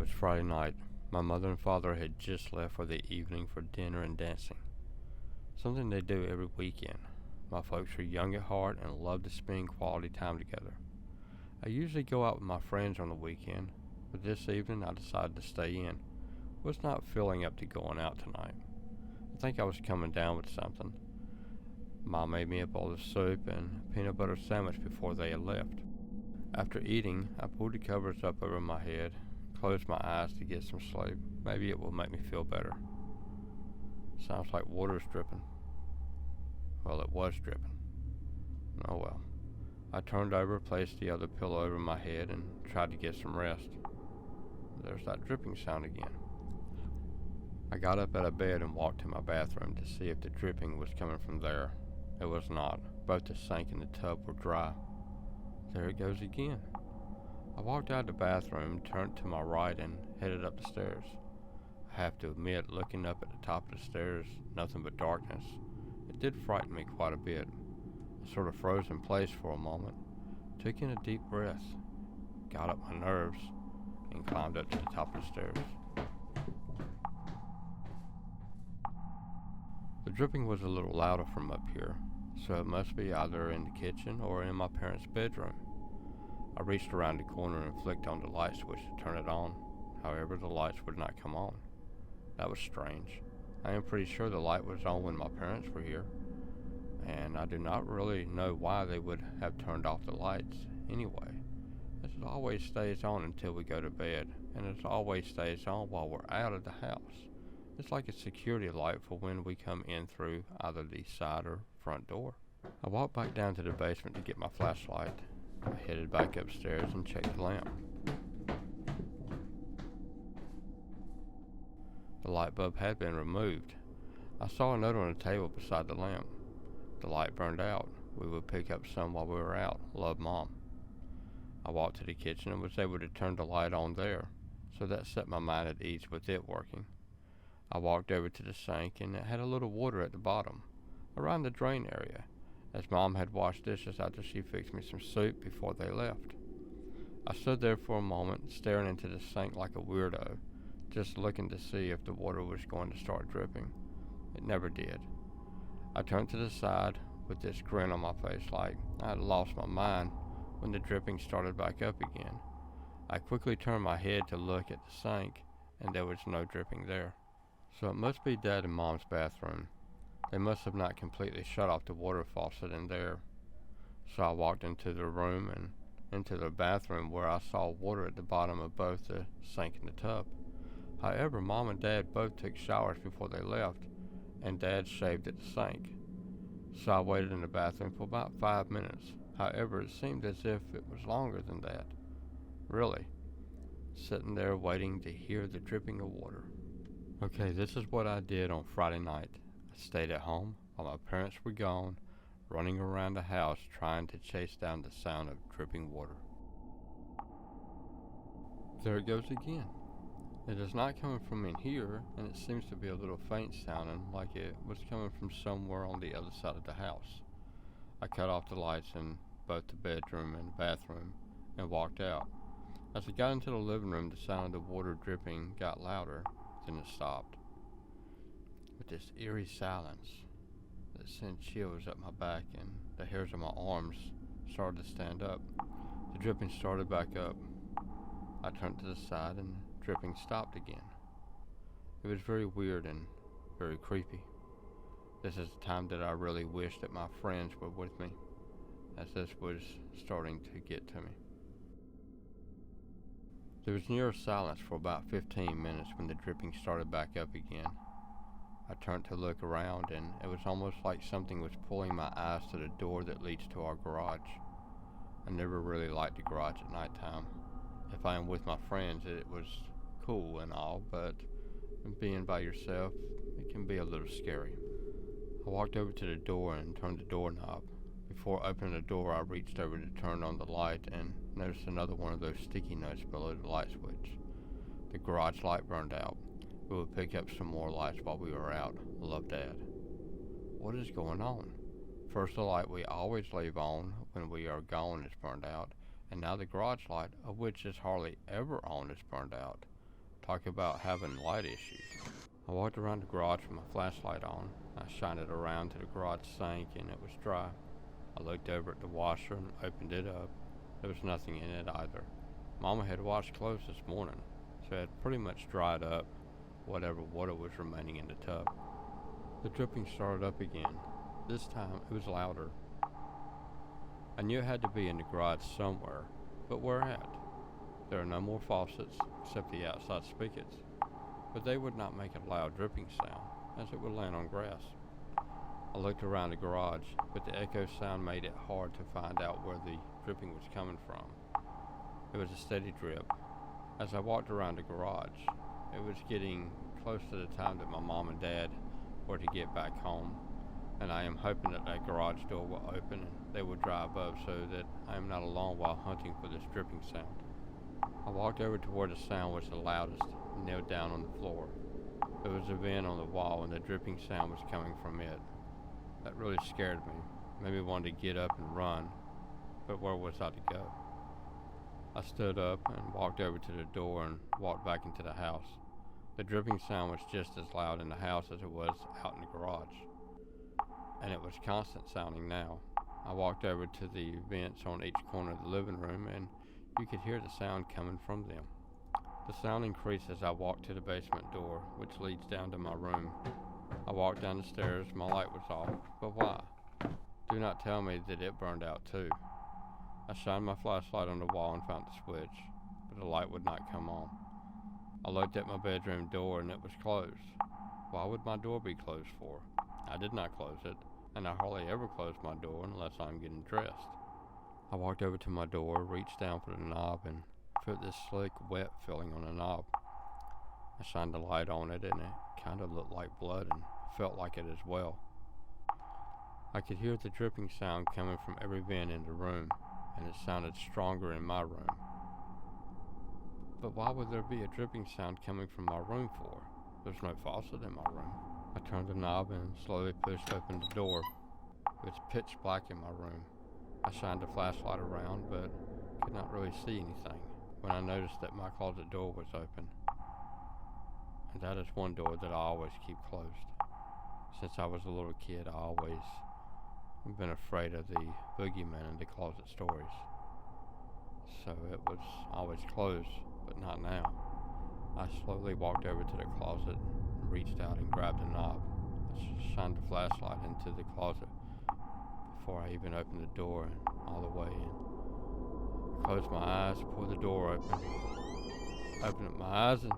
was Friday night. My mother and father had just left for the evening for dinner and dancing, something they do every weekend. My folks are young at heart and love to spend quality time together. I usually go out with my friends on the weekend, but this evening I decided to stay in. Was not feeling up to going out tonight. I think I was coming down with something. Mom made me a bowl of soup and a peanut butter sandwich before they had left. After eating, I pulled the covers up over my head, closed my eyes to get some sleep. Maybe it will make me feel better. Sounds like water's dripping. Well, it was dripping. Oh well. I turned over, placed the other pillow over my head, and tried to get some rest. There's that dripping sound again. I got up out of bed and walked to my bathroom to see if the dripping was coming from there. It was not. Both the sink and the tub were dry. There it goes again. I walked out of the bathroom, turned to my right, and headed up the stairs. I have to admit, looking up at the top of the stairs, nothing but darkness, it did frighten me quite a bit. I sort of froze in place for a moment, took in a deep breath, got up my nerves, and climbed up to the top of the stairs. The dripping was a little louder from up here, so it must be either in the kitchen or in my parents' bedroom. I reached around the corner and flicked on the light switch to turn it on. However, the lights would not come on. That was strange. I am pretty sure the light was on when my parents were here, and I do not really know why they would have turned off the lights anyway. It always stays on until we go to bed, and it always stays on while we're out of the house. It's like a security light for when we come in through either the side or front door. I walked back down to the basement to get my flashlight. I headed back upstairs and checked the lamp. The light bulb had been removed. I saw a note on the table beside the lamp. The light burned out. We would pick up some while we were out. Love, Mom. I walked to the kitchen and was able to turn the light on there, so that set my mind at ease with it working. I walked over to the sink, and it had a little water at the bottom, around the drain area, as Mom had washed dishes after she fixed me some soup before they left. I stood there for a moment, staring into the sink like a weirdo, just looking to see if the water was going to start dripping. It never did. I turned to the side with this grin on my face like I had lost my mind when the dripping started back up again. I quickly turned my head to look at the sink, and there was no dripping there. So it must be Dad and Mom's bathroom. They must have not completely shut off the water faucet in there. So I walked into the room and into the bathroom where I saw water at the bottom of both the sink and the tub. However, Mom and Dad both took showers before they left, and Dad shaved at the sink. So I waited in the bathroom for about 5 minutes. However, it seemed as if it was longer than that. Really. Sitting there waiting to hear the dripping of water. Okay, this is what I did on Friday night. I stayed at home while my parents were gone, running around the house trying to chase down the sound of dripping water. There it goes again. It is not coming from in here, and it seems to be a little faint sounding, like it was coming from somewhere on the other side of the house. I cut off the lights in both the bedroom and the bathroom and walked out. As I got into the living room, the sound of the water dripping got louder. Then it stopped, with this eerie silence that sent chills up my back, and the hairs on my arms started to stand up. The dripping started back up. I turned to the side and the dripping stopped again. It was very weird and very creepy. This is the time that I really wish that my friends were with me, as this was starting to get to me. There was near silence for about 15 minutes when the dripping started back up again. I turned to look around, and it was almost like something was pulling my eyes to the door that leads to our garage. I never really liked the garage at nighttime. If I am with my friends, it was cool and all, but being by yourself, it can be a little scary. I walked over to the door and turned the doorknob. Before opening the door, I reached over to turn on the light and noticed another one of those sticky notes below the light switch. The garage light burned out. We would pick up some more lights while we were out. Love, Dad. What is going on? First, the light we always leave on when we are gone is burned out, and now the garage light, of which is hardly ever on, is burned out. talk about having light issues. I walked around the garage with my flashlight on. I shined it around to the garage sink and it was dry. I looked over at the washer and opened it up. There was nothing in it either. Mama had washed clothes this morning, so it had pretty much dried up whatever water was remaining in the tub. The dripping started up again. This time it was louder. I knew it had to be in the garage somewhere, but where at? There are no more faucets except the outside spigots, but they would not make a loud dripping sound as it would land on grass. I looked around the garage, but the echo sound made it hard to find out where the dripping was coming from. It was a steady drip. As I walked around the garage, it was getting close to the time that my mom and dad were to get back home, and I am hoping that that garage door will open and they will drive up so that I am not alone while hunting for this dripping sound. I walked over to where the sound was the loudest and knelt down on the floor. There was a vent on the wall and the dripping sound was coming from it. That really scared me, made me want to get up and run, but where was I to go? I stood up and walked over to the door and walked back into the house. The dripping sound was just as loud in the house as it was out in the garage, and it was constant sounding now. I walked over to the vents on each corner of the living room and you could hear the sound coming from them. The sound increased as I walked to the basement door, which leads down to my room. I walked down the stairs, my light was off, but why? Do not tell me that it burned out too. I shined my flashlight on the wall and found the switch, but the light would not come on. I looked at my bedroom door and it was closed. Why would my door be closed for? I did not close it, and I hardly ever close my door unless I'm getting dressed. I walked over to my door, reached down for the knob, and felt this slick, wet feeling on the knob. I shined the light on it, and it kind of looked like blood and felt like it as well. I could hear the dripping sound coming from every vent in the room, and it sounded stronger in my room. But why would there be a dripping sound coming from my room for? There's no faucet in my room. I turned the knob and slowly pushed open the door. It was pitch black in my room. I shined a flashlight around, but could not really see anything when I noticed that my closet door was open. And that is one door that I always keep closed. Since I was a little kid, I always been afraid of the boogeyman in the closet stories. So it was always closed, but not now. I slowly walked over to the closet, reached out and grabbed the knob. I shined the flashlight into the closet before I even opened the door and all the way in. I closed my eyes, pulled the door open, opened up my eyes, and